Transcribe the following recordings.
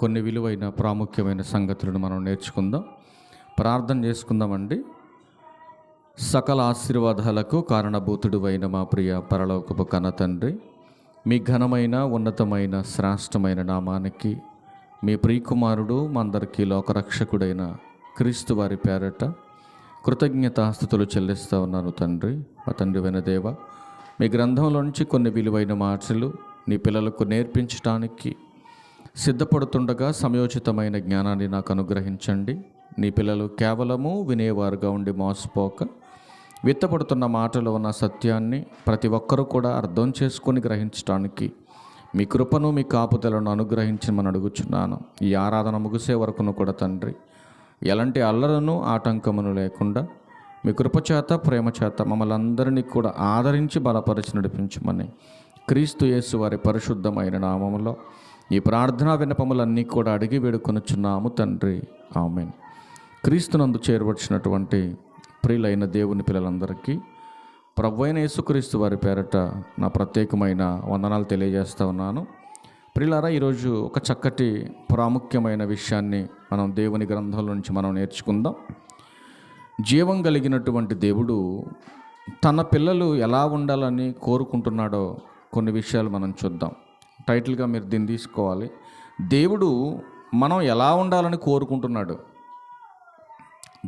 కొన్ని విలువైన ప్రాముఖ్యమైన సంగతులను మనం నేర్చుకుందాం. ప్రార్థన చేసుకుందామండి. సకల ఆశీర్వాదాలకు కారణభూతుడు అయిన మా ప్రియ పరలోకపు కన్న తండ్రి, మీ ఘనమైన ఉన్నతమైన శ్రేష్టమైన నామానికి మీ ప్రియకుమారుడు మా అందరికీ లోకరక్షకుడైన క్రీస్తు వారి పేరట కృతజ్ఞతాస్తుతులు చెల్లిస్తూ ఉన్నాను తండ్రి. మా తండ్రి అయిన దేవ, మీ గ్రంథంలో నుంచి కొన్ని విలువైన మాటలు నీ పిల్లలకు నేర్పించడానికి సిద్ధపడుతుండగా సమయోచితమైన జ్ఞానాన్ని నాకు అనుగ్రహించండి. నీ పిల్లలు కేవలము వినేవారుగా ఉండి మోసపోక విత్తపడుతున్న మాటలో ఉన్న సత్యాన్ని ప్రతి ఒక్కరూ కూడా అర్థం చేసుకొని గ్రహించడానికి మీ కృపను మీ కాపుదలను అనుగ్రహించమని అడుగుచున్నాను. ఈ ఆరాధన ముగిసే వరకును కూడా తండ్రి, ఎలాంటి అల్లరను ఆటంకమును లేకుండా మీ కృపచేత ప్రేమ చేత మమ్మల్ని అందరినీ కూడా ఆదరించి బలపరిచి నడిపించమని క్రీస్తు యేసు వారి పరిశుద్ధమైన నామములో ఈ ప్రార్థనా విన్నపములన్నీ కూడా అడిగి వేడుకొనుచున్నాము తండ్రి, ఆమేన్. క్రీస్తునందు చేరవచ్చినటువంటి ప్రియులైన దేవుని పిల్లలందరికీ ప్రభువైన యేసుక్రీస్తు వారి పేరట నా ప్రత్యేకమైన వందనాలు తెలియజేస్తూ ఉన్నాను. ప్రియులారా, ఈరోజు ఒక చక్కటి ప్రాముఖ్యమైన విషయాన్ని మనం దేవుని గ్రంథంలో నుంచి మనం నేర్చుకుందాం. జీవం కలిగినటువంటి దేవుడు తన పిల్లలు ఎలా ఉండాలని కోరుకుంటున్నాడో కొన్ని విషయాలు మనం చూద్దాం. టైటిల్గా మీరు దీన్ని తీసుకోవాలి. దేవుడు మనం ఎలా ఉండాలని కోరుకుంటున్నాడు.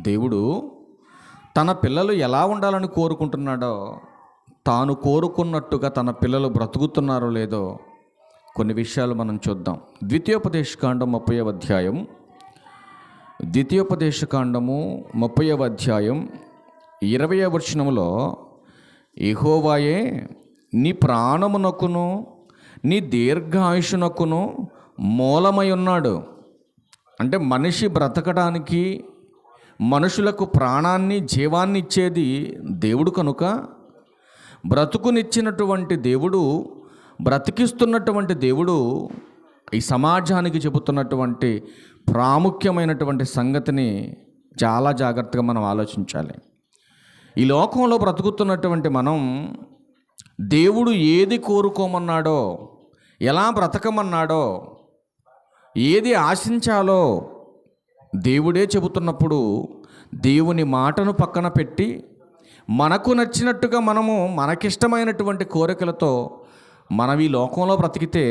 దేవుడు తన పిల్లలు ఎలా ఉండాలని కోరుకుంటున్నాడో, తాను కోరుకున్నట్టుగా తన పిల్లలు బ్రతుకుతున్నారో లేదో కొన్ని విషయాలు మనం చూద్దాం. ద్వితీయోపదేశకాండం 30వ అధ్యాయం, ద్వితీయోపదేశకాండము 30వ అధ్యాయం 20వ వచనములో, యెహోవాయే నీ ప్రాణమునకును నీ దీర్ఘాయుషునకును మూలమై ఉన్నాడు. అంటే మనిషి బ్రతకడానికి, మనుషులకు ప్రాణాన్ని జీవాన్ని ఇచ్చేది దేవుడు కనుక, బ్రతుకునిచ్చినటువంటి దేవుడు, బ్రతికిస్తున్నటువంటి దేవుడు ఈ సమాజానికి చెబుతున్నటువంటి ప్రాముఖ్యమైనటువంటి సంగతిని చాలా జాగ్రత్తగా మనం ఆలోచించాలి. ఈ లోకంలో బ్రతుకుతున్నటువంటి మనం దేవుడు ఏది కోరుకోమన్నాడో, ఎలా బ్రతకమన్నాడో, ఏది ఆశించాలో దేవుడే చెబుతున్నప్పుడు దేవుని మాటను పక్కన పెట్టి మనకు నచ్చినట్టుగా మనము మనకిష్టమైనటువంటి కోరికలతో మనం ఈ లోకంలో బ్రతికితే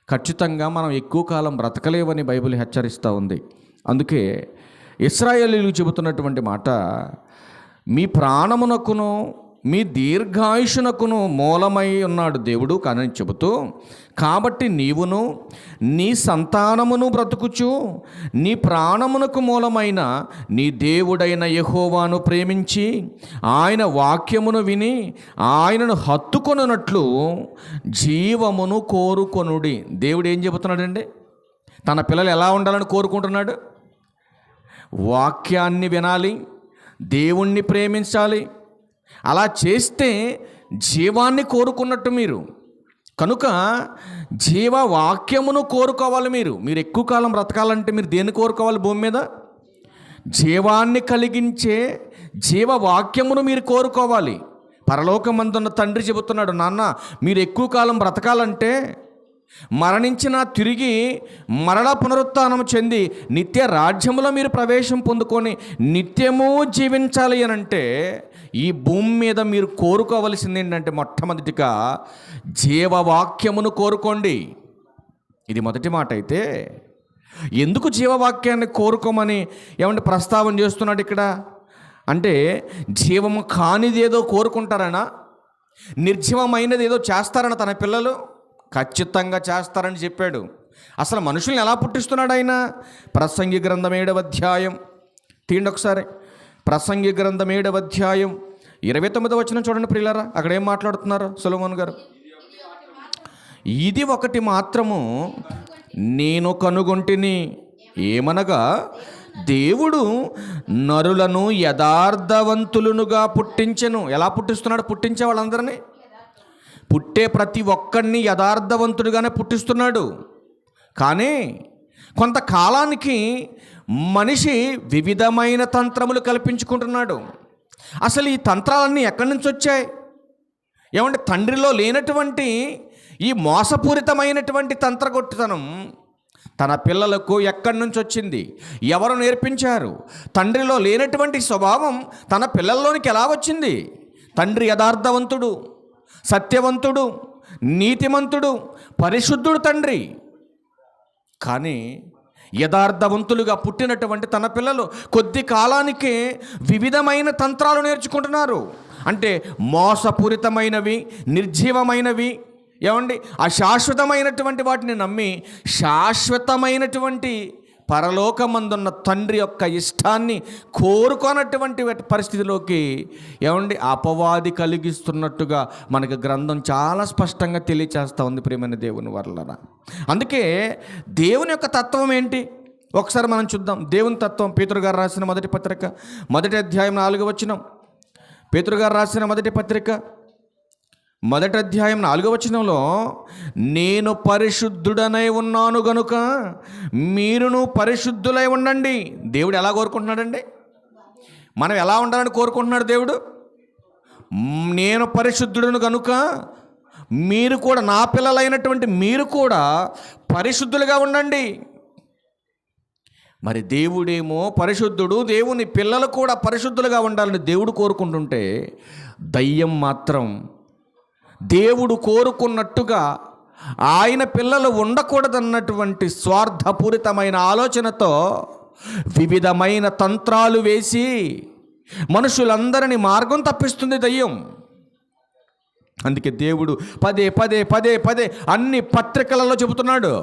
ఖచ్చితంగా మనం ఎక్కువ కాలం బ్రతకలేవని బైబిల్ హెచ్చరిస్తూ ఉంది. అందుకే ఇశ్రాయేలీయులు చెబుతున్నటువంటి మాట, మీ ప్రాణమునకును మీ దీర్ఘాయుషునకును మూలమై ఉన్నాడు దేవుడు కానీ చెబుతూ, కాబట్టి నీవును నీ సంతానమును బ్రతుకుచు నీ ప్రాణమునకు మూలమైన నీ దేవుడైన యెహోవాను ప్రేమించి ఆయన వాక్యమును విని ఆయనను హత్తుకొనున్నట్లు జీవమును కోరుకొనుడి. దేవుడు ఏం చెబుతున్నాడండి? తన పిల్లలు ఎలా ఉండాలని కోరుకుంటున్నాడు? వాక్యాన్ని వినాలి, దేవుణ్ణి ప్రేమించాలి. అలా చేస్తే జీవాన్ని కోరుకున్నట్టు మీరు. కనుక జీవవాక్యమును కోరుకోవాలి. మీరు ఎక్కువ కాలం బ్రతకాలంటే మీరు దేన్ని కోరుకోవాలి? భూమి మీద జీవాన్ని కలిగించే జీవవాక్యమును మీరు కోరుకోవాలి. పరలోకమందున్న తండ్రి చెబుతున్నాడు, నాన్న మీరు ఎక్కువ కాలం బ్రతకాలంటే, మరణించిన తిరిగి మరలా పునరుత్థానం చెంది నిత్య రాజ్యములో మీరు ప్రవేశం పొందుకొని నిత్యము జీవించాలి అని అంటే ఈ భూమి మీద మీరు కోరుకోవలసింది ఏంటంటే, మొట్టమొదటిగా జీవవాక్యమును కోరుకోండి. ఇది మొదటి మాట. అయితే ఎందుకు జీవవాక్యాన్ని కోరుకోమని ఏమంటే ప్రస్తావన చేస్తున్నాడు ఇక్కడ అంటే, జీవము కానిది ఏదో కోరుకుంటారనా? నిర్జీవమైనది ఏదో చేస్తారని తన పిల్లలు ఖచ్చితంగా చేస్తారని చెప్పాడు. అసలు మనుషుల్ని ఎలా పుట్టిస్తున్నాడు ఆయన? ప్రసంగి గ్రంథం 7వ అధ్యాయం తీయండి ఒకసారి. ప్రసంగి గ్రంథం 7వ అధ్యాయం 29వ వచనం చూడండి ప్రియులారా. అక్కడ ఏం మాట్లాడుతున్నారు సొలొమోను గారు? ఇది ఒకటి మాత్రము నేను కనుగొంటిని, ఏమనగా దేవుడు నరులను యథార్థవంతులునుగా పుట్టించెను. ఎలా పుట్టిస్తున్నాడు? పుట్టించే వాళ్ళందరినీ, పుట్టే ప్రతి ఒక్కడిని యథార్థవంతుడిగానే పుట్టిస్తున్నాడు. కానీ కొంతకాలానికి మనిషి వివిధమైన తంత్రములు కల్పించుకుంటున్నాడు. అసలు ఈ తంత్రాలన్నీ ఎక్కడి నుంచి వచ్చాయి? ఏమంటే తండ్రిలో లేనటువంటి ఈ మోసపూరితమైనటువంటి తంత్రగొట్టుతనం తన పిల్లలకు ఎక్కడి నుంచి వచ్చింది? ఎవరు నేర్పించారు? తండ్రిలో లేనటువంటి స్వభావం తన పిల్లల్లోనికి ఎలా వచ్చింది? తండ్రి యథార్థవంతుడు, సత్యవంతుడు, నీతిమంతుడు, పరిశుద్ధుడు తండ్రి. కానీ యథార్థవంతులుగా పుట్టినటువంటి తన పిల్లలు కొద్ది కాలానికే వివిధమైన తంత్రాలు నేర్చుకుంటున్నారు. అంటే మోసపూరితమైనవి, నిర్జీవమైనవి, ఏమండి, అశాశ్వతమైనటువంటి వాటిని నమ్మి శాశ్వతమైనటువంటి పరలోకమందున్న తండ్రి యొక్క ఇష్టాన్ని కోరుకోనటువంటి పరిస్థితిలోకి, ఏమండి, అపవాది కలిగిస్తున్నట్టుగా మనకు గ్రంథం చాలా స్పష్టంగా తెలియచేస్తూ ఉంది ప్రియమైన దేవుని వలన. అందుకే దేవుని యొక్క తత్వం ఏంటి ఒకసారి మనం చూద్దాం. దేవుని తత్వం పేతురు గారు రాసిన మొదటి పత్రిక 1వ అధ్యాయం 4వ వచనం. పేతురు గారు రాసిన మొదటి పత్రిక 1వ అధ్యాయం 4వ వచనంలో, నేను పరిశుద్ధుడనై ఉన్నాను గనుక మీరును పరిశుద్ధులై ఉండండి. దేవుడు ఎలా కోరుకుంటున్నాడండి? మనం ఎలా ఉండాలని కోరుకుంటున్నాడు దేవుడు? నేను పరిశుద్ధుడను గనుక మీరు కూడా, నా పిల్లలైనటువంటి మీరు కూడా పరిశుద్ధులుగా ఉండండి. మరి దేవుడేమో పరిశుద్ధుడు, దేవుని పిల్లలు కూడా పరిశుద్ధులుగా ఉండాలని దేవుడు కోరుకుంటుంటే, దయ్యం మాత్రం దేవుడు కోరుకున్నట్టుగా ఆయన పిల్లలు ఉండకూడదన్నటువంటి స్వార్థపూరితమైన ఆలోచనతో వివిధమైన తంత్రాలు వేసి మనుషులందరినీ మార్గం తప్పిస్తుంది దయ్యం. అందుకే దేవుడు పదే పదే పదే పదే అన్ని పత్రికలలో చెబుతున్నాడు,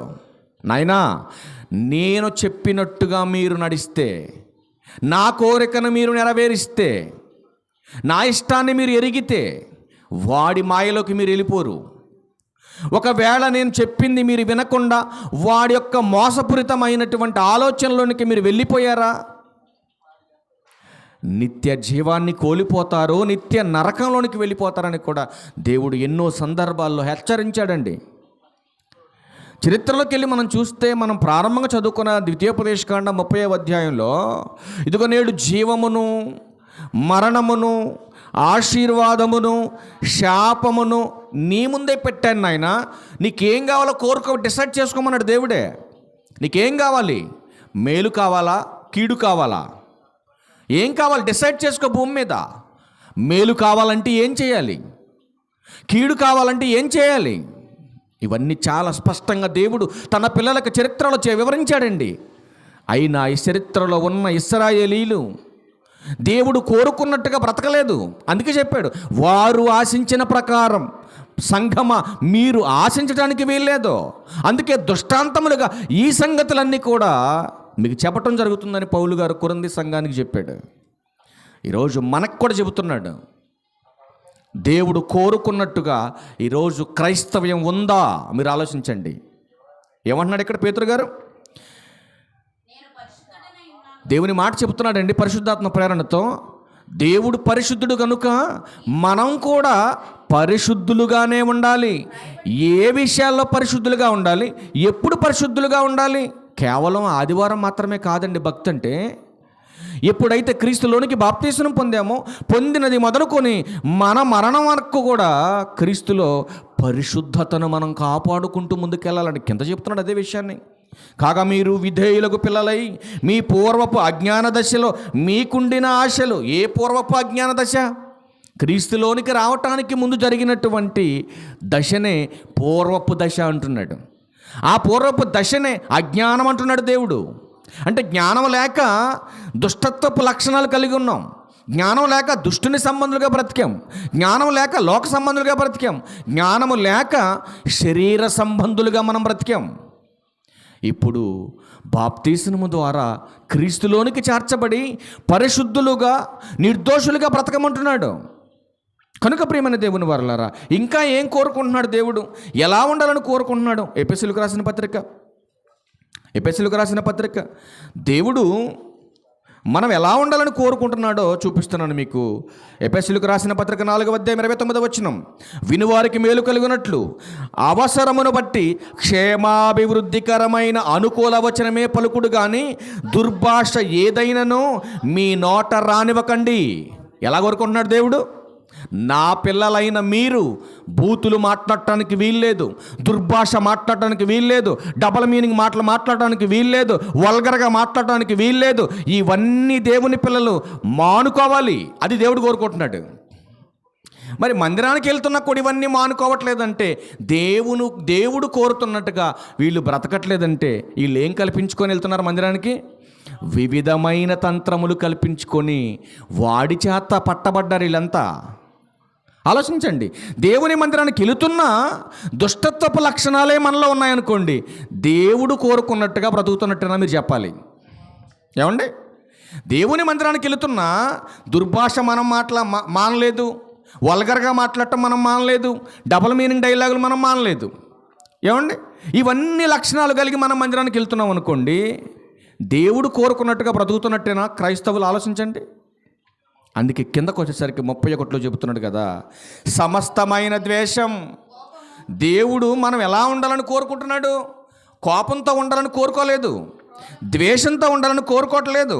నాయనా, నేను చెప్పినట్టుగా మీరు నడిస్తే, నా కోరికను మీరు నెరవేరిస్తే, నా ఇష్టాన్ని మీరు ఎరిగితే వాడి మాయలోకి మీరు వెళ్ళిపోరు. ఒకవేళ నేను చెప్పింది మీరు వినకుండా వాడి యొక్క మోసపూరితమైనటువంటి ఆలోచనలోనికి మీరు వెళ్ళిపోయారా, నిత్య జీవాన్ని కోల్పోతారో, నిత్య నరకంలోనికి వెళ్ళిపోతారని కూడా దేవుడు ఎన్నో సందర్భాల్లో హెచ్చరించాడండి. చరిత్రలోకి వెళ్ళి మనం చూస్తే, మనం ప్రారంభంగా చదువుకున్న ద్వితీయోపదేశకాండం 30వ అధ్యాయంలో, ఇదిగో నేడు జీవమును, మరణమును, ఆశీర్వాదమును, శాపమును నీ ముందే పెట్టాను నాయన, నీకేం కావాలో కోరుకో, డిసైడ్ చేసుకోమన్నాడు దేవుడే. నీకేం కావాలి? మేలు కావాలా, కీడు కావాలా? ఏం కావాలి డిసైడ్ చేసుకో. భూమి మీద మేలు కావాలంటే ఏం చేయాలి, కీడు కావాలంటే ఏం చేయాలి, ఇవన్నీ చాలా స్పష్టంగా దేవుడు తన పిల్లలకు చరిత్రలో వివరించాడండి. అయినా ఈ చరిత్రలో ఉన్న ఇశ్రాయేలీలు దేవుడు కోరుకున్నట్టుగా బ్రతకలేదు. అందుకే చెప్పాడు, వారు ఆశించిన ప్రకారం సంఘమ మీరు ఆశించడానికి వీల్లేదు. అందుకే దృష్టాంతములుగా ఈ సంగతులన్నీ కూడా మీకు చెప్పటం జరుగుతుందని పౌలు గారు కొరింథీ సంఘానికి చెప్పాడు. ఈరోజు మనకు కూడా చెబుతున్నాడు, దేవుడు కోరుకున్నట్టుగా ఈరోజు క్రైస్తవ్యం ఉందా? మీరు ఆలోచించండి. ఏమంటున్నాడు ఇక్కడ పేతురు గారు? దేవుని మాట చెబుతున్నాడండి పరిశుద్ధాత్మ ప్రేరణతో. దేవుడు పరిశుద్ధుడు కనుక మనం కూడా పరిశుద్ధులుగానే ఉండాలి. ఏ విషయాల్లో పరిశుద్ధులుగా ఉండాలి? ఎప్పుడు పరిశుద్ధులుగా ఉండాలి? కేవలం ఆదివారం మాత్రమే కాదండి భక్తి అంటే. ఎప్పుడైతే క్రీస్తులోనికి బాప్తీసం పొందామో, పొందినది మొదలుకొని మన మరణం వరకు కూడా క్రీస్తులో పరిశుద్ధతను మనం కాపాడుకుంటూ ముందుకెళ్ళాలని కింద చెప్తున్నాడు అదే విషయాన్ని. కాగా మీరు విధేయులకు పిల్లలై మీ పూర్వపు అజ్ఞాన దశలో మీకుండిన ఆశలు, ఏ పూర్వపు అజ్ఞాన దశ? క్రీస్తులోనికి రావటానికి ముందు జరిగినటువంటి దశనే పూర్వపు దశ అంటున్నాడు. ఆ పూర్వపు దశనే అజ్ఞానం అంటున్నాడు దేవుడు. అంటే జ్ఞానం లేక దుష్టత్వపు లక్షణాలు కలిగి ఉన్నాం, జ్ఞానం లేక దుష్టుని సంబంధులుగా బ్రతికాం, జ్ఞానం లేక లోక సంబంధులుగా బ్రతికాం, జ్ఞానము లేక శరీర సంబంధులుగా మనం బ్రతికాం. ఇప్పుడు బాప్తీసము ద్వారా క్రీస్తులోనికి చేర్చబడి పరిశుద్ధులుగా, నిర్దోషులుగా బ్రతకమంటున్నాడు. కనుక ప్రియమైన దేవుని వారలారా, ఇంకా ఏం కోరుకుంటున్నాడు దేవుడు? ఎలా ఉండాలని కోరుకుంటున్నాడు? ఎఫెసీయులకు రాసిన పత్రిక దేవుడు మనం ఎలా ఉండాలని కోరుకుంటున్నాడో చూపిస్తున్నాను మీకు. ఎఫెసీయులకు రాసిన పత్రిక 4వ అధ్యాయం 29వ వచనం, వినువారికి మేలు కలుగునట్లు అవసరమును బట్టి క్షేమాభివృద్ధికరమైన అనుకూల వచనమే పలుకుడు కానీ దుర్భాష ఏదైనను మీ నోట రానివ్వకండి. ఎలా కోరుకుంటున్నాడు దేవుడు? నా పిల్లలైన మీరు బూతులు మాట్లాడటానికి వీల్లేదు, దుర్భాష మాట్లాడటానికి వీల్లేదు, డబల్ మీనింగ్ మాటలు మాట్లాడటానికి వీల్లేదు, వల్గర్గా మాట్లాడటానికి వీల్లేదు. ఇవన్నీ దేవుని పిల్లలు మానుకోవాలి. అది దేవుడు కోరుకుంటున్నాడు. మరి మందిరానికి వెళ్తున్నా కూడా ఇవన్నీ మానుకోవట్లేదంటే దేవుడు కోరుతున్నట్టుగా వీళ్ళు బ్రతకట్లేదంటే వీళ్ళు ఏం కల్పించుకొని వెళ్తున్నారు మందిరానికి? వివిధమైన తంత్రములు కల్పించుకొని వాడి చేత పట్టబడ్డారు వీళ్ళంతా. ఆలోచించండి. దేవుని మందిరానికి వెళుతున్నా దుష్టత్వపు లక్షణాలే మనలో ఉన్నాయనుకోండి, దేవుడు కోరుకున్నట్టుగా బ్రతుకుతున్నట్టుగా మీరు చెప్పాలి. ఏమండి? దేవుని మందిరానికి వెళుతున్నా దుర్భాష మనం మానలేదు, వల్గర్గా మాట్లాడటం మనం మానలేదు, డబల్ మీనింగ్ డైలాగులు మనం మానలేదు. ఏమండి? ఇవన్నీ లక్షణాలు కలిగి మనం మందిరానికి వెళ్తున్నాం అనుకోండి, దేవుడు కోరుకున్నట్టుగా బ్రతుకుతున్నట్టేనా క్రైస్తవులు? ఆలోచించండి. అందుకే కిందకు వచ్చేసరికి 31లో చెబుతున్నాడు కదా, సమస్తమైన ద్వేషం. దేవుడు మనం ఎలా ఉండాలని కోరుకుంటున్నాడు? కోపంతో ఉండాలని కోరుకోలేదు, ద్వేషంతో ఉండాలని కోరుకోవట్లేదు,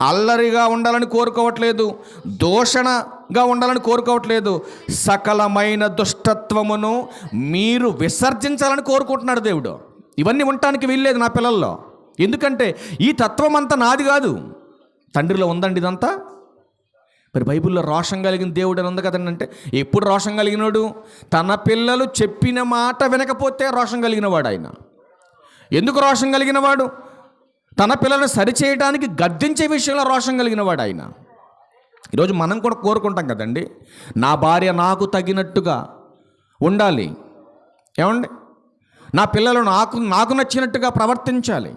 అల్లరిగా ఉండాలని కోరుకోవట్లేదు, దూషణగా ఉండాలని కోరుకోవట్లేదు. సకలమైన దుష్టత్వమును మీరు విసర్జించాలని కోరుకుంటున్నాడు దేవుడు. ఇవన్నీ ఉండటానికి వీల్లేదు నా పిల్లల్లో. ఎందుకంటే ఈ తత్వం అంతా నాది కాదు, తండ్రిలో ఉందండి ఇదంతా. మరి బైబిల్లో రోషం కలిగిన దేవుడు అని ఉంది కదండి. అంటే ఎప్పుడు రోషం కలిగినాడు? తన పిల్లలు చెప్పిన మాట వినకపోతే రోషం కలిగినవాడు ఆయన. ఎందుకు రోషం కలిగినవాడు? తన పిల్లలను సరిచేయడానికి గద్దించే విషయంలో రోషం కలిగినవాడు ఆయన. ఈరోజు మనం కూడా కోరుకుంటాం కదండి, నా భార్య నాకు తగినట్టుగా ఉండాలి. ఏమండి? నా పిల్లలు నాకు నచ్చినట్టుగా ప్రవర్తించాలి.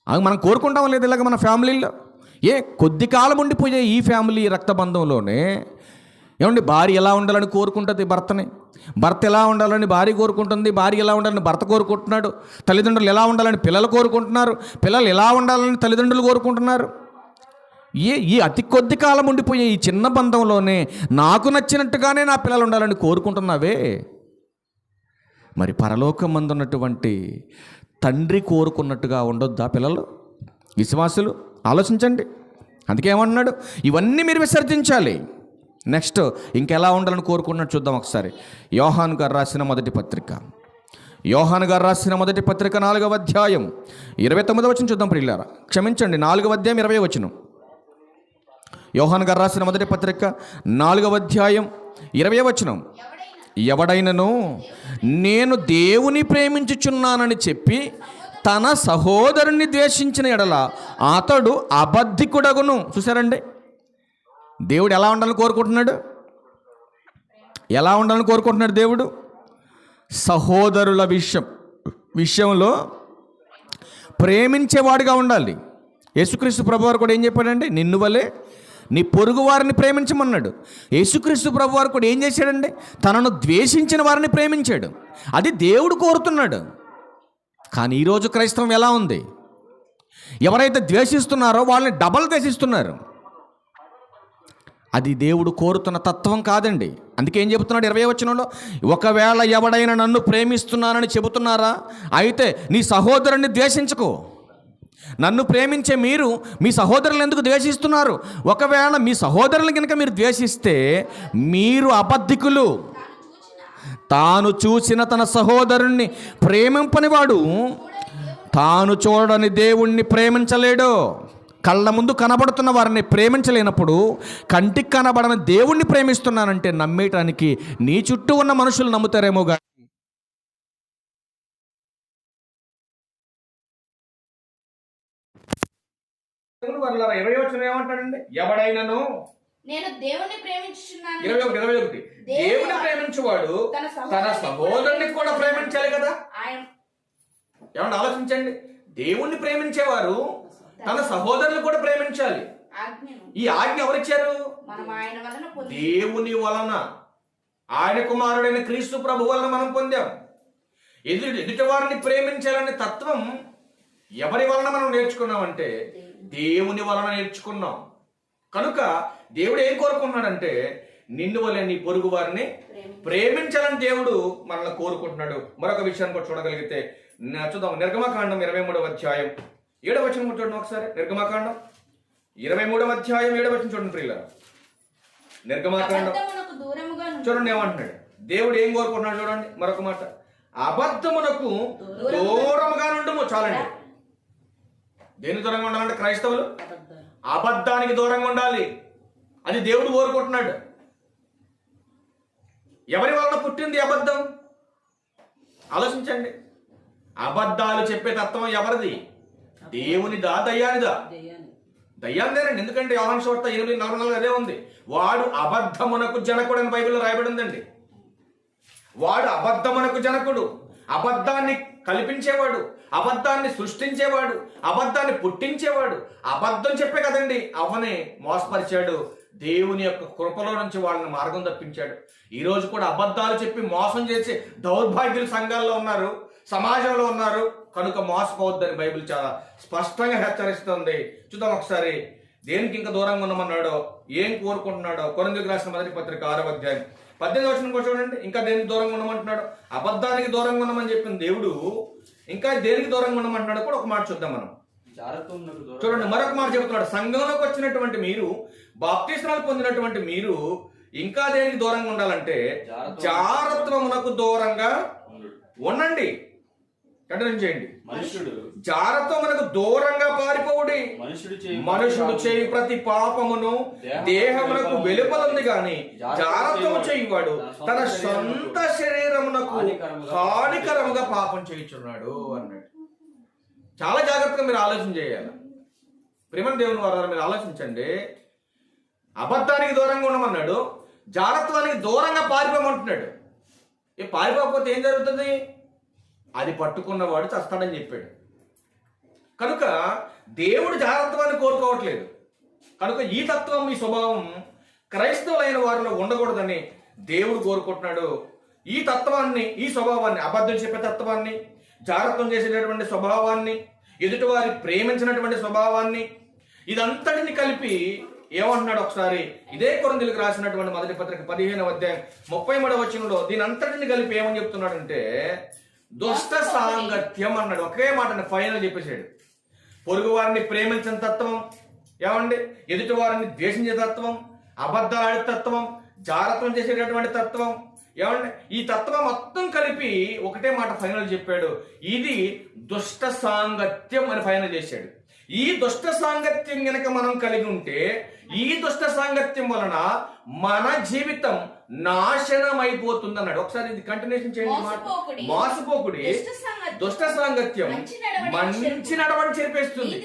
అది మనం కోరుకుంటాం లేదు ఇలాగ మన ఫ్యామిలీలో? కొద్ది కాలం ఉండిపోయే ఈ ఫ్యామిలీ రక్తబంధంలోనే ఏమండి, భార్య ఎలా ఉండాలని కోరుకుంటుంది భర్తని, భర్త ఎలా ఉండాలని భార్య కోరుకుంటుంది, భార్య ఎలా ఉండాలని భర్త కోరుకుంటున్నాడు, తల్లిదండ్రులు ఎలా ఉండాలని పిల్లలు కోరుకుంటున్నారు, పిల్లలు ఎలా ఉండాలని తల్లిదండ్రులు కోరుకుంటున్నారు. ఈ అతి కొద్ది కాలం ఉండిపోయే ఈ చిన్న బంధంలోనే నాకు నచ్చినట్టుగానే నా పిల్లలు ఉండాలని కోరుకుంటున్నావే. మరి పరలోకం మందు ఉన్నటువంటి తండ్రి కోరుకున్నట్టుగా ఉండొద్దా పిల్లలు, విశ్వాసులు? ఆలోచించండి. అందుకే ఏమంటున్నాడు? ఇవన్నీ మీరు విసర్జించాలి. నెక్స్ట్ ఇంకెలా ఉండాలని కోరుకున్నట్టు చూద్దాం ఒకసారి. యోహాను గారు రాసిన మొదటి పత్రిక 4వ అధ్యాయం 29వ వచనం చూద్దాం ప్రియులారా. క్షమించండి, 4వ అధ్యాయం 20వ వచనం. యోహాను గారు రాసిన మొదటి పత్రిక 4వ అధ్యాయం 20వ వచనం. ఎవడైనను నేను దేవుని ప్రేమించుచున్నానని చెప్పి తన సహోదరుని ద్వేషించిన ఎడల అతడు అబద్ధికుడగును. చూసారండి, దేవుడు ఎలా ఉండాలని కోరుకుంటున్నాడు? ఎలా ఉండాలని కోరుకుంటున్నాడు దేవుడు? సహోదరుల విషయంలో ప్రేమించేవాడిగా ఉండాలి. యేసుక్రీస్తు ప్రభువారు కూడా ఏం చెప్పాడండి? నిన్ను వలే నీ పొరుగు వారిని ప్రేమించమన్నాడు. యేసుక్రీస్తు ప్రభువారు కూడా ఏం చేశాడండి? తనను ద్వేషించిన వారిని ప్రేమించాడు. అది దేవుడు కోరుతున్నాడు. కానీ ఈరోజు క్రైస్తవం ఎలా ఉంది? ఎవరైతే ద్వేషిస్తున్నారో వాళ్ళని డబల్ ద్వేషిస్తున్నారు. అది దేవుడు కోరుతున్న తత్వం కాదండి. అందుకే ఏం చెబుతున్నాడు 20వ వచనంలో? ఒకవేళ ఎవడైనా నన్ను ప్రేమిస్తున్నానని చెబుతున్నారా, అయితే నీ సహోదరుని ద్వేషించకు. నన్ను ప్రేమించే మీరు మీ సహోదరులను ఎందుకు ద్వేషిస్తున్నారు? ఒకవేళ మీ సహోదరులను కనుక మీరు ద్వేషిస్తే మీరు అబద్ధికులు. తాను చూసిన తన సహోదరుణ్ణి ప్రేమింపనివాడు తాను చూడని దేవుణ్ణి ప్రేమించలేడు. కళ్ళ ముందు కనబడుతున్న వారిని ప్రేమించలేనప్పుడు కంటికి కనబడని దేవుణ్ణి ప్రేమిస్తున్నానంటే నమ్మేయటానికి నీ చుట్టూ ఉన్న మనుషులు నమ్ముతారేమో కానీ ఏమంటాడండి? ఎవడైనాను నేను దేవుని ప్రేమించుచున్నాను. 21 దేవుని ప్రేమించువాడు తన సహోదరుని కూడా ప్రేమించాలి కదా. ఏమన్నా ఆలోచించండి. దేవుణ్ణి ప్రేమించేవారు తన సహోదరుని కూడా ప్రేమించాలి. ఈ ఆజ్ఞ ఎవరిచ్చారు? దేవుని వలన, ఆయన కుమారుడైన క్రీస్తు ప్రభు వలన మనం పొందాం. ఎదుటి వారిని ప్రేమించాలనే తత్వం ఎవరి వలన మనం నేర్చుకున్నామంటే దేవుని వలన నేర్చుకున్నాం. కనుక దేవుడు ఏం కోరుకుంటున్నాడంటే నిన్ను వలె నీ పొరుగు వారిని ప్రేమించాలని దేవుడు మనల్ని కోరుకుంటున్నాడు. మరొక విషయాన్ని కూడా చూడగలిగితే చూద్దాం. నిర్గమకాండం 23వ అధ్యాయం 7వ వచనం చూడండి ఒకసారి. నిర్గమకాండం 23వ అధ్యాయం 7వ వచనం చూడండి ప్రియులారా. నిర్గమాకాండం అబద్ధమునకు దూరముగా నుండు. చూడండి ఏమంటున్నాడు, దేవుడు ఏం కోరుకుంటున్నాడు చూడండి. మరొక మాట, అబద్ధమునకు దూరముగా నుండుము. చాలండి. దేనికి దూరంగా ఉండాలంటే క్రైస్తవులు అబద్ధానికి దూరంగా ఉండాలి. అది దేవుడు కోరుకుంటున్నాడు. ఎవరి వలన పుట్టింది అబద్ధం? ఆలోచించండి. అబద్ధాలు చెప్పే తత్వం ఎవరిది? దేవునిదా, దయ్యానిదా? దయ్యానిదేనండి. ఎందుకంటే యోహాను సువార్త 8:44 అదే ఉంది. వాడు అబద్ధమునకు జనకుడు అని బైబిల్లో రాయబడి ఉందండి. వాడు అబద్ధమునకు జనకుడు, అబద్ధాన్ని కల్పించేవాడు, అబద్ధాన్ని సృష్టించేవాడు, అబద్ధాన్ని పుట్టించేవాడు. అబద్ధం చెప్పే కదండి అవనే మోసపరిచాడు. దేవుని యొక్క కృపలో నుంచి వాళ్ళని మార్గం తప్పించాడు. ఈ రోజు కూడా అబద్ధాలు చెప్పి మోసం చేసి దౌర్భాగ్యులు సంఘాల్లో ఉన్నారు, సమాజంలో ఉన్నారు. కనుక మోసపోవద్దని బైబిల్ చాలా స్పష్టంగా హెచ్చరిస్తుంది. చూద్దాం ఒకసారి దేనికి ఇంకా దూరంగా ఉన్నామన్నాడో, ఏం కోరుకుంటున్నాడో. కొరింథీయులకు రాసిన మొదటి పత్రిక 6వ అధ్యాయం 18వ వచనం కూడా చూడండి. ఇంకా దేనికి దూరంగా ఉండమంటున్నాడు? అబద్ధానికి దూరంగా ఉండమని చెప్పిన దేవుడు ఇంకా దేనికి దూరంగా ఉండమంటున్నాడు కూడా ఒక మాట చూద్దాం మనం. చూడండి, మరొక మాట చెబుతున్నాడు. సంఘంలోకి వచ్చినటువంటి మీరు, బాప్తిస్మాలు పొందినటువంటి మీరు ఇంకా దేనికి దూరంగా ఉండాలంటే జారత్వమునకు దూరంగా ఉండండి. కంటిన్యూ చేయండి. జారత్వమునకు దూరంగా పారిపోవుడి. మనుషుడు చేయు ప్రతి పాపమును దేహమునకు వెలుపలంది గాని జారత్వము చేయువాడు తన సొంత శరీరమునకు హానికరముగా పాపం చేయుచున్నాడు అన్నాడు. చాలా జాగ్రత్తగా మీరు ఆలోచన చేయాలి. ప్రేమ దేవుని వారు మీరు ఆలోచించండి. అబద్ధానికి దూరంగా ఉండమన్నాడు, జారత్వానికి దూరంగా పారిపోమంటున్నాడు. పారిపోకపోతే ఏం జరుగుతుంది? అది పట్టుకున్నవాడు చస్తాడని చెప్పాడు. కనుక దేవుడు జాగ్రత్తని కోరుకోవట్లేదు. కనుక ఈ తత్వం, ఈ స్వభావం క్రైస్తవులైన వారిలో ఉండకూడదని దేవుడు కోరుకుంటున్నాడు. ఈ తత్వాన్ని, ఈ స్వభావాన్ని, అబద్ధం చెప్పే తత్వాన్ని, జాగ్రత్తం చేసేటటువంటి స్వభావాన్ని, ఎదుటివారి ప్రేమించినటువంటి స్వభావాన్ని, ఇదంతటిని కలిపి ఏమంటున్నాడు ఒకసారి ఇదే కొరింథీయులకు రాసినటువంటి మొదటి పత్రిక 15వ అధ్యాయం 33వ వచనంలో దీని అంతటిని కలిపి ఏమని చెప్తున్నాడంటే దుష్ట సాంగత్యం అన్నాడు. ఒకే మాట ఫైనల్ చెప్పేశాడు. పొరుగు వారిని ప్రేమించిన తత్వం, ఏమండి, ఎదుటి వారిని ద్వేషించే తత్వం, అబద్ధాలు తత్వం, జాగ్రత్తం చేసేటటువంటి తత్వం, ఏమండి, ఈ తత్వం మొత్తం కలిపి ఒకటే మాట ఫైనల్ చెప్పాడు. ఇది దుష్ట సాంగత్యం అని ఫైనల్ చేశాడు. ఈ దుష్ట సాంగత్యం గనక మనం కలిగి ఉంటే, ఈ దుష్ట సాంగత్యం వలన మన జీవితం నాశనం అయిపోతుంది అన్నాడు. ఒకసారి ఇది కంటిన్యూషన్ చేయండి. మోసపోకుడి, దుష్ట సాంగత్యం మంచి నడవడిని చెరిపేస్తుంది.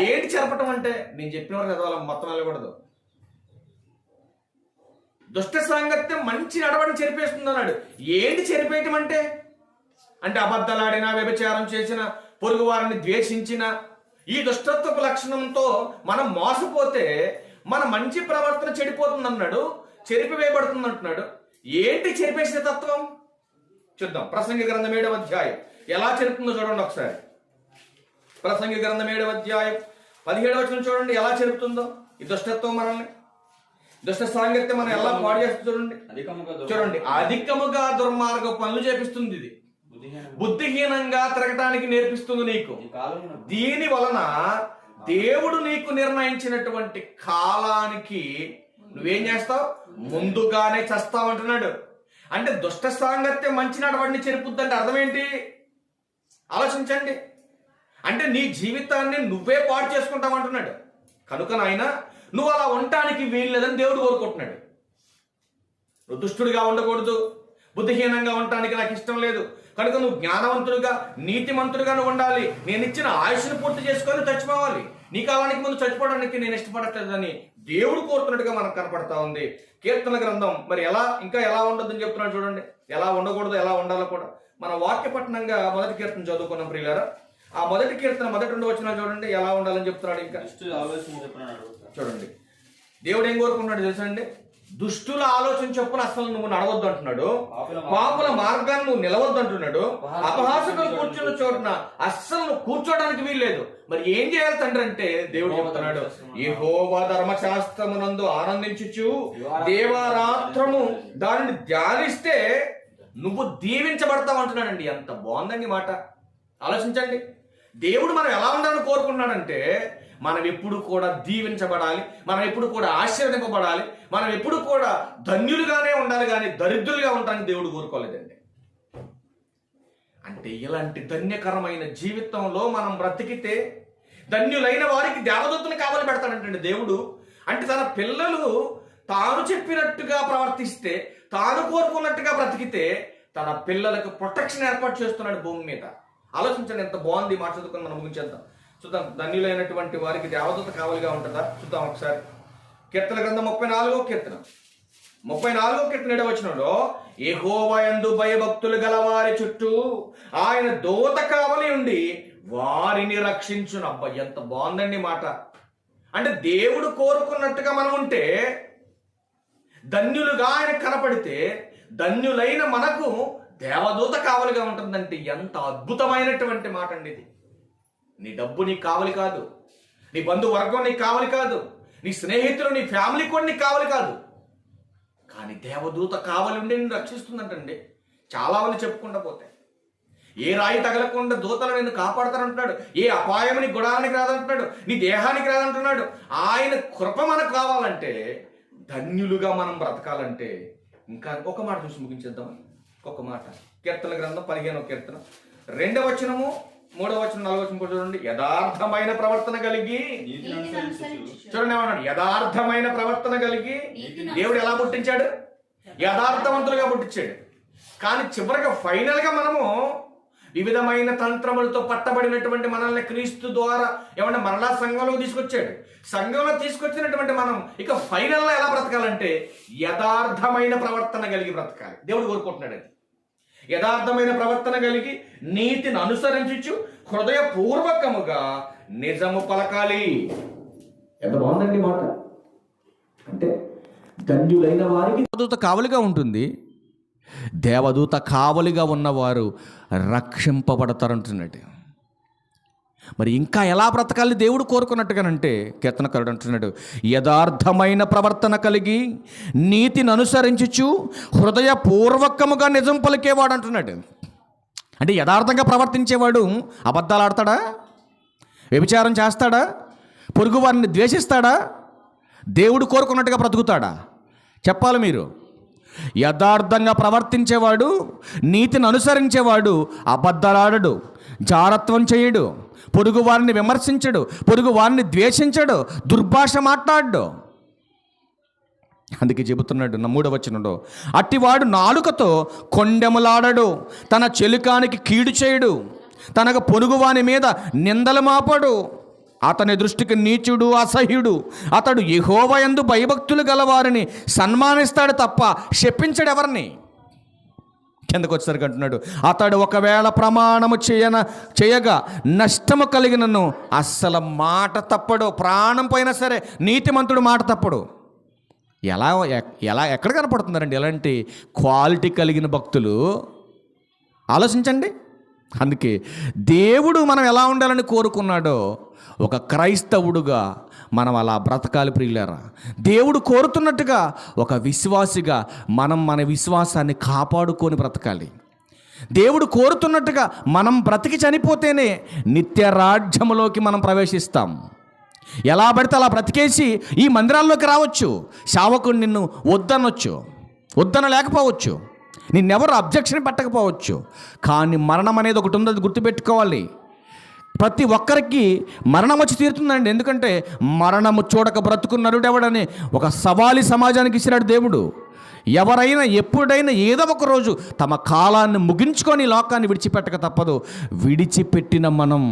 ఏంటి చెరపటం అంటే? నేను చెప్పిన వారు చదవాలి, మొత్తం వెళ్ళకూడదు. దుష్ట సాంగత్యం మంచి నడవడిని చెరిపేస్తుంది అన్నాడు. ఏంటి చెరిపేయటం అంటే? అంటే అబద్ధాలాడినా, వ్యభిచారం చేసిన, పొరుగు వారిని ద్వేషించిన ఈ దుష్టత్వపు లక్షణంతో మనం మోసపోతే మన మంచి ప్రవర్తన చెడిపోతుంది అన్నాడు, చెరిపివేయబడుతుంది అంటున్నాడు. ఏంటి చెరిపేసే తత్వం? చూద్దాం. ప్రసంగి గ్రంథం 7వ అధ్యాయం ఎలా చెరుపుతుందో చూడండి ఒకసారి. ప్రసంగి గ్రంథం 7వ అధ్యాయం 17వ వచనం చూడండి ఎలా చెరుపుతుందో. ఈ దుష్టత్వం మనల్ని, దుష్ట సాంగత్యం మనం ఎలా పాడు చేస్తుంది చూడండి. చూడండి, అధికముగా దుర్మార్గ పనులు చేపిస్తుంది. ఇది బుద్ధిహీనంగా తిరగటానికి నేర్పిస్తుంది నీకు. దీని వలన దేవుడు నీకు నిర్ణయించినటువంటి కాలానికి నువ్వేం చేస్తావు? ముందుగానే చస్తావు అంటున్నాడు. అంటే దుష్ట సాంగత్యం మంచి నడవడిని చెరుపుద్దంటే అర్థం ఏంటి? ఆలోచించండి. అంటే నీ జీవితాన్ని నువ్వే పాడు చేసుకుంటావు అంటున్నాడు. కనుక నాయన నువ్వు అలా ఉండటానికి వీల్లేదని దేవుడు కోరుకుంటున్నాడు. నువ్వు దుష్టుడిగా ఉండకూడదు, బుద్ధిహీనంగా ఉండటానికి నాకు ఇష్టం లేదు. కనుక నువ్వు జ్ఞానవంతుడిగా, నీతిమంతుడిగా నువ్వు ఉండాలి. నేను ఇచ్చిన ఆయుష్ను పూర్తి చేసుకొని చచ్చిపోవాలి. నీ కాలానికి ముందు చచ్చిపోవడానికి నేను ఇష్టపడట్లేదని దేవుడు కోరుతున్నట్టుగా మనకు కనపడతా ఉంది. కీర్తన గ్రంథం మరి ఇంకా ఎలా ఉండొద్దని చెప్తున్నాడు చూడండి. ఎలా ఉండకూడదు, ఎలా ఉండాలో కూడా మన వాక్యపట్నంగా మొదటి కీర్తన చదువుకున్నాం ప్రియులారా. ఆ మొదటి కీర్తన మొదటి 2 వచనాలు చూడండి ఎలా ఉండాలని చెప్తున్నాడు. ఇంకా చూడండి, దేవుడు ఏం కోరుకుంటున్నాడు తెలుసండి? దుష్టుల ఆలోచన చొప్పున అసలు నువ్వు నడవద్దు అంటున్నాడు. పాపుల మార్గాన్ని నువ్వు నిలవద్దు అంటున్నాడు. అపహాసకులు కూర్చున్న చోటున అస్సలు నువ్వు కూర్చోడానికి వీల్లేదు. మరి ఏం చేయాలి తండ్రి అంటే దేవుడు చెప్తున్నాడు, యెహోవా ధర్మశాస్త్రమునందు ఆనందించుచు దేవారాత్రము దానిని ధ్యానిస్తే నువ్వు దీవించబడతావు అంటున్నాడండి. ఎంత బాగుందండి మాట. ఆలోచించండి. దేవుడు మనం ఎలా ఉండాలని కోరుకుంటున్నాడంటే మనం ఎప్పుడు కూడా దీవించబడాలి, మనం ఎప్పుడు కూడా ఆశీర్వదింపబడాలి, మనం ఎప్పుడు కూడా ధన్యులుగానే ఉండాలి, కానీ దరిద్రులుగా ఉండడానికి దేవుడు కోరుకోలేదండి. అంటే ఇలాంటి ధన్యకరమైన జీవితంలో మనం బ్రతికితే ధన్యులైన వారికి దేవదూతలు కావలి పెడతాడంటండి దేవుడు. అంటే తన పిల్లలు తాను చెప్పినట్టుగా ప్రవర్తిస్తే, తాను కోరుకున్నట్టుగా బ్రతికితే తన పిల్లలకు ప్రొటెక్షన్ ఏర్పాటు చేస్తున్నాడు భూమి మీద. ఆలోచించండి, ఎంత బాగుంది. మాట చదువుకొని మనం ముగించేద్దాం. చూద్దాం, ధన్యులైనటువంటి వారికి దేవదూత కావలిగా ఉంటుందా చూద్దాం ఒకసారి. కీర్తన గ్రంథం 34వ కీర్తన 7వ వచనంలో, యెహోవా యందు భయభక్తులు గలవారి చుట్టూ ఆయన దూత కావలి ఉండి వారిని రక్షించును. అబ్బా, ఎంత బాగుందండి మాట. అంటే దేవుడు కోరుకున్నట్టుగా మనం ఉంటే, ధన్యులుగా ఆయన కనపడితే, ధన్యులైన మనకు దేవదూత కావలిగా ఉంటుందంటే ఎంత అద్భుతమైనటువంటి మాట అండి ఇది. నీ డబ్బు నీకు కావలి కాదు, నీ బంధువర్గం నీకు కావలి కాదు, నీ స్నేహితులు, నీ ఫ్యామిలీ కూడా నీకు కావలి కాదు, కానీ దేవదూత కావలి ఉండి నిన్ను రక్షిస్తుందంటండి. చాలా మంది చెప్పుకుంటూ పోతే, ఏ రాయి తగలకుండా దూతలు నిన్ను కాపాడతానంటున్నాడు, ఏ అపాయం నీ గుడానికి రాదంటున్నాడు, నీ దేహానికి రాదంటున్నాడు. ఆయన కృప మనకు కావాలంటే, ధన్యులుగా మనం బ్రతకాలంటే, ఇంకా ఒక మాట చూసి ముగించేద్దాం. ఒక మాట, కీర్తన గ్రంథం 15వ కీర్తన 2వ వచనము 3వ వచనం 4వ వచనం కూడా చూడండి. యథార్థమైన ప్రవర్తన కలిగి, చూడండి ఏమన్నాడు, యథార్థమైన ప్రవర్తన కలిగి. దేవుడు ఎలా పుట్టించాడు? యథార్థవంతులుగా పుట్టించాడు. కానీ చివరిగా ఫైనల్గా మనము వివిధమైన తంత్రములతో పట్టబడినటువంటి మనల్ని క్రీస్తు ద్వారా ఏమన్నా మరలా సంఘంలో తీసుకొచ్చాడు. సంఘంలో తీసుకొచ్చినటువంటి మనం ఇక ఫైనల్లో ఎలా బ్రతకాలంటే యథార్థమైన ప్రవర్తన కలిగి బ్రతకాలి. దేవుడు కోరుకుంటున్నాడు అది. యథార్థమైన ప్రవర్తన కలిగి నీతిని అనుసరించు హృదయపూర్వకముగా నిజము పలకాలి. ఎంత బాగుందండి మాట. అంటే ధన్యులైన వారికి దేవదూత కావలిగా ఉంటుంది. దేవదూత కావలిగా ఉన్నవారు రక్షింపబడతారంటున్నాడు. మరి ఇంకా ఎలా బ్రతకాలి దేవుడు కోరుకున్నట్టుగానంటే, కీర్తనకారుడు అంటున్నాడు, యథార్థమైన ప్రవర్తన కలిగి నీతిని అనుసరించుచు హృదయపూర్వకముగా నిజం పలికేవాడు అంటున్నాడు. అంటే యథార్థంగా ప్రవర్తించేవాడు అబద్ధాలు ఆడతాడా? వ్యభిచారం చేస్తాడా? పొరుగు వారిని ద్వేషిస్తాడా? దేవుడు కోరుకున్నట్టుగా బ్రతుకుతాడా? చెప్పాలి మీరు. యథార్థంగా ప్రవర్తించేవాడు, నీతిని అనుసరించేవాడు అబద్ధాలాడడు, జారత్వం చేయడు, పొరుగు వారిని విమర్శించడు, పొరుగు వారిని ద్వేషించడు, దుర్భాష మాట్లాడు. అందుకే చెబుతున్నాడు 3వ వచనంలో, అట్టివాడు నాలుకతో కొండెములాడడు, తన చెలికానికి కీడు చేయడు, తనకు పొరుగువాని మీద నిందలు మాపడు, అతని దృష్టికి నీచుడు, అసహ్యుడు. అతడు యెహోవా యందు భయభక్తులు గలవారిని సన్మానిస్తాడు తప్ప శపించడు ఎవరిని. కిందకు వచ్చేసరికి అంటున్నాడు, అతడు ఒకవేళ ప్రమాణము చేయగా నష్టము కలిగినను అస్సలు మాట తప్పడు. ప్రాణం పోయినా సరే నీతిమంతుడు మాట తప్పడు. ఎక్కడ కనపడుతున్నారండి ఎలాంటి క్వాలిటీ కలిగిన భక్తులు? ఆలోచించండి. అందుకే దేవుడు మనం ఎలా ఉండాలని కోరుకున్నాడో ఒక క్రైస్తవుడుగా మనం అలా బ్రతకాలి ప్రియులారా. దేవుడు కోరుతున్నట్టుగా ఒక విశ్వాసిగా మనం మన విశ్వాసాన్ని కాపాడుకొని బ్రతకాలి. దేవుడు కోరుతున్నట్టుగా మనం బ్రతికి చనిపోతేనే నిత్య రాజ్యములోకి మనం ప్రవేశిస్తాం. ఎలా పడితే అలా బ్రతికేసి ఈ మందిరాల్లోకి రావచ్చు, సేవకుడు నిన్ను వద్దనొచ్చు, వద్దన లేకపోవచ్చు, నిన్నెవరు అబ్జెక్షన్ పెట్టకపోవచ్చు, కానీ మరణం అనేది ఒకటి ఉంది, అది గుర్తుపెట్టుకోవాలి. ప్రతి ఒక్కరికి మరణం వచ్చి తీరుతుందండి. ఎందుకంటే మరణము చూడక బ్రతుకున్న నరుడెవడని ఒక సవాలు సమాజానికి ఇచ్చినాడు దేవుడు. ఎవరైనా ఎప్పుడైనా ఏదో ఒక రోజు తమ కాలాన్ని ముగించుకొని లోకాన్ని విడిచిపెట్టక తప్పదు. విడిచిపెట్టిన మనం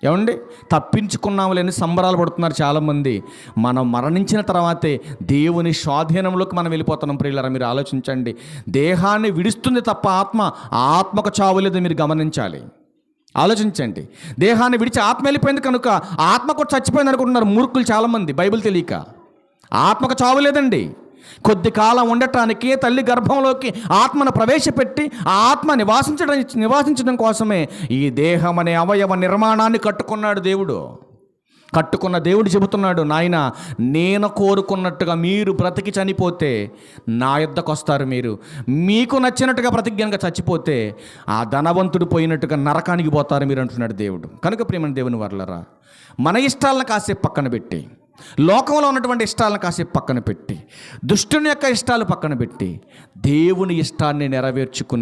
ఏమండి తప్పించుకున్నాములేని సంబరాలు పడుతున్నారు చాలామంది. మనం మరణించిన తర్వాతే దేవుని స్వాధీనంలోకి మనం వెళ్ళిపోతున్నాం ప్రియులారా. మీరు ఆలోచించండి. దేహాన్ని విడుస్తుంది తప్ప ఆత్మకు చావు లేదు. మీరు గమనించాలి, ఆలోచించండి. దేహాన్ని విడిచి ఆత్మ వెళ్ళిపోయింది కనుక ఆత్మ కూడా చచ్చిపోయింది అనుకుంటున్నారు మూర్ఖులు చాలామంది, బైబిల్ తెలియక. ఆత్మకు చావు లేదండి. కొద్ది కాలం ఉండటానికి తల్లి గర్భంలోకి ఆత్మను ప్రవేశపెట్టి ఆ ఆత్మ నివాసించడం కోసమే ఈ దేహం అనే అవయవ నిర్మాణాన్ని కట్టుకున్నాడు దేవుడు. కట్టుకున్న దేవుడు చెబుతున్నాడు, నాయన నేను కోరుకున్నట్టుగా మీరు బ్రతికి చనిపోతే నా యొద్దకు వస్తారు, మీరు మీకు నచ్చినట్టుగా ప్రతిజ్ఞగా చచ్చిపోతే ఆ ధనవంతుడు పోయినట్టుగా నరకానికి పోతారు మీరు అంటున్నాడు దేవుడు. కనుక ప్రియమైన దేవుని వర్లరా, మన ఇష్టాలను కాసేపు పక్కన పెట్టి, లోకంలో ఉన్నటువంటి ఇష్టాలను కాసేపు పక్కన పెట్టి, దుష్టుని యొక్క ఇష్టాలు పక్కన పెట్టి, దేవుని ఇష్టాన్ని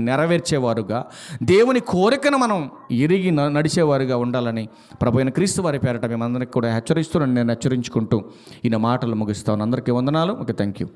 నెరవేర్చేవారుగా, దేవుని కోరికను మనం ఎరిగి నడిచేవారుగా ఉండాలని ప్రభు అయిన క్రీస్తు వారి పేరట మేమందరికీ కూడా హెచ్చరిస్తున్నాను. నేను హెచ్చరించుకుంటూ ఈయన మాటలు ముగిస్తాను. అందరికీ వందనాలు. Okay, thank you.